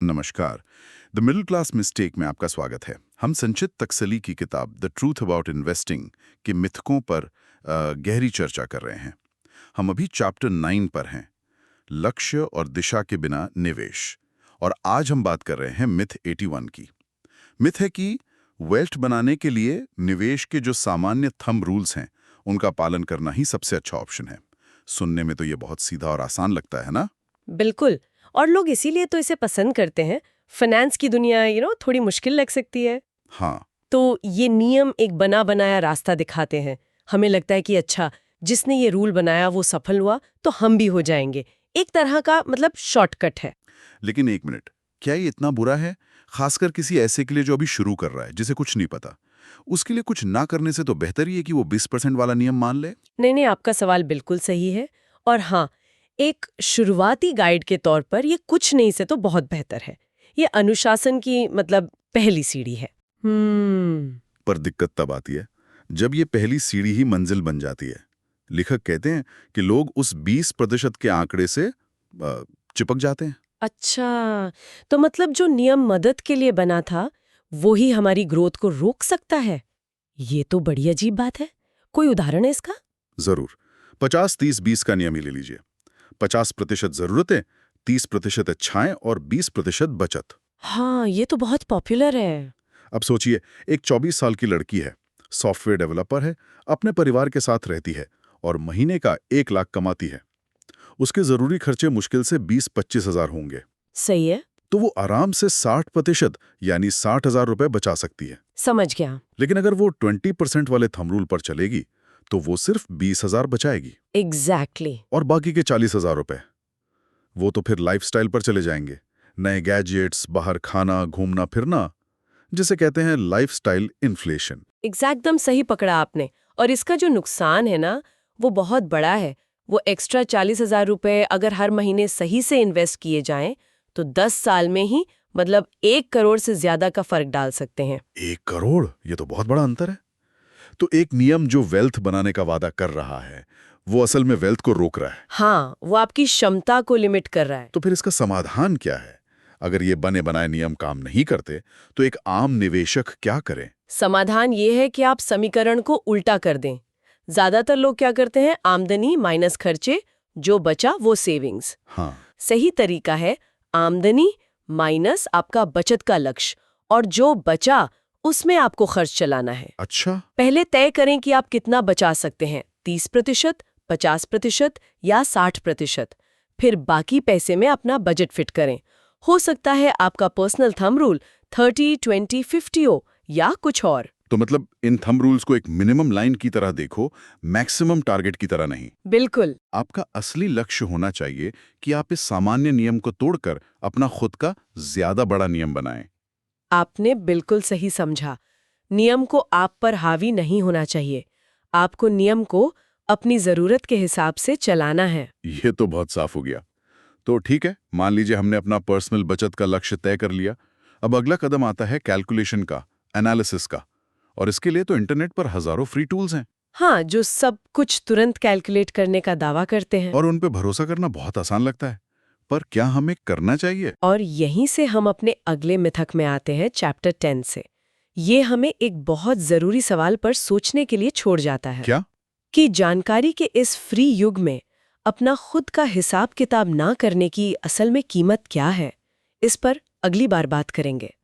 नमस्कार। The middle class mistake में आपका स्वागत है। हम संचित तकसली की किताब द ट्रूथ अबाउट इन्वेस्टिंग के मिथकों पर गहरी चर्चा कर रहे हैं। हम अभी चैप्टर 9 पर हैं, लक्ष्य और दिशा के बिना निवेश। और आज हम बात कर रहे हैं मिथ 81 की। मिथ है कि वेल्थ बनाने के लिए निवेश के जो सामान्य थंब रूल्स हैं उनका पालन करना ही सबसे अच्छा ऑप्शन है। सुनने में तो ये बहुत सीधा और आसान लगता है ना? बिल्कुल। और लोग इसीलिए तो इसे पसंद करते हैं। फाइनेंस की दुनिया थोड़ी मुश्किल लग सकती है। हाँ। तो ये नियम एक बना बनाया रास्ता दिखाते हैं। हमें लगता है कि अच्छा, जिसने ये रूल बनाया वो सफल हुआ तो हम भी हो जाएंगे। एक तरह का मतलब शॉर्टकट है। लेकिन एक मिनट, क्या ये इतना बुरा है? खासकर किसी ऐसे के लिए जो अभी शुरू कर रहा है, जिसे कुछ नहीं पता। उसके लिए कुछ ना करने से तो बेहतर ही है कि वो 20% वाला नियम मान ले। नहीं नहीं, आपका सवाल बिल्कुल सही है। और हाँ, एक शुरुआती गाइड के तौर पर ये कुछ नहीं से तो बहुत बेहतर है। ये अनुशासन की मतलब पहली सीढ़ी है। पर दिक्कत तब आती है जब ये पहली सीढ़ी ही मंजिल बन जाती है। लेखक कहते हैं कि लोग उस 20% के आंकड़े से चिपक जाते हैं। अच्छा, तो मतलब जो नियम मदद के लिए बना था वो ही हमारी ग्रोथ को रोक सकता है? ये तो बड़ी अजीब बात है। कोई उदाहरण है इसका? जरूर। 50-30-20 का नियम ही ले लीजिए। 50% जरूरतें, 30% इच्छाएं और 20% बचत। हाँ, ये तो बहुत पॉपुलर है। अब सोचिए, एक 24 साल की लड़की है, सॉफ्टवेयर डेवलपर है, अपने परिवार के साथ रहती है और महीने का 1 लाख कमाती है। उसके जरूरी खर्चे मुश्किल से 20-25 हजार होंगे। सही है। तो वो आराम से 60% यानी 60,000 रुपए बचा सकती है। समझ गया। लेकिन अगर वो 20% वाले थंब रूल पर चलेगी तो वो सिर्फ 20,000 बचाएगी। एग्जैक्टली। और बाकी के 40,000 रुपए वो तो फिर लाइफस्टाइल पर चले जाएंगे। नए गैजेट्स, बाहर खाना, घूमना फिरना, जिसे कहते हैं लाइफस्टाइल इन्फ्लेशन। एकदम सही पकड़ा आपने। और इसका जो नुकसान है ना, वो बहुत बड़ा है। वो एक्स्ट्रा 40,000 रुपए अगर हर महीने सही से इन्वेस्ट किए जाएं तो 10 साल में ही मतलब 1 करोड़ से ज्यादा का फर्क डाल सकते हैं। 1 करोड़, ये तो बहुत बड़ा अंतर है। तो एक नियम जो वेल्थ बनाने का वादा कर रहा है वो असल में वेल्थ को रोक रहा है। हाँ, वो आपकी क्षमता को लिमिट कर रहा है। तो फिर इसका समाधान क्या है? अगर ये बने बनाए नियम काम नहीं करते तो एक आम निवेशक क्या करे? समाधान ये है कि आप समीकरण को उल्टा कर दें। ज्यादातर लोग क्या करते हैं, आमदनी माइनस खर्चे, जो बचा वो सेविंग्स। हाँ। सही तरीका है आमदनी माइनस आपका बचत का लक्ष्य, और जो बचा उसमें आपको खर्च चलाना है। अच्छा। पहले तय करें कि आप कितना बचा सकते हैं, 30%, 50% या 60%। फिर बाकी पैसे में अपना बजट फिट करें। हो सकता है आपका पर्सनल थंब रूल 30-20-50 हो या कुछ और। तो मतलब इन थंब रूल्स को एक मिनिमम लाइन की तरह देखो, मैक्सिमम टारगेट की तरह नहीं। बिल्कुल। आपका असली लक्ष्य होना चाहिए कि आप इस सामान्य नियम को तोड़कर अपना खुद का ज्यादा बड़ा नियम बनाएं। आपने बिल्कुल सही समझा। नियम को आप पर हावी नहीं होना चाहिए। आपको नियम को अपनी जरूरत के हिसाब से चलाना है। ये तो बहुत साफ हो गया। तो ठीक है, मान लीजिए हमने अपना पर्सनल बचत का लक्ष्य तय कर लिया। अब अगला कदम आता है कैलकुलेशन का, एनालिसिस का। और इसके लिए तो इंटरनेट पर हजारों फ्री टूल्स हैं। हाँ, जो सब कुछ तुरंत कैलकुलेट करने का दावा करते हैं। और उन पे भरोसा करना बहुत आसान लगता है। पर क्या हमें करना चाहिए? और यहीं से हम अपने अगले मिथक में आते हैं, चैप्टर 10 से। ये हमें एक बहुत जरूरी सवाल पर सोचने के लिए छोड़ जाता है। क्या? कि जानकारी के इस फ्री युग में अपना खुद का हिसाब किताब ना करने की असल में कीमत क्या है? इस पर अगली बार बात करेंगे।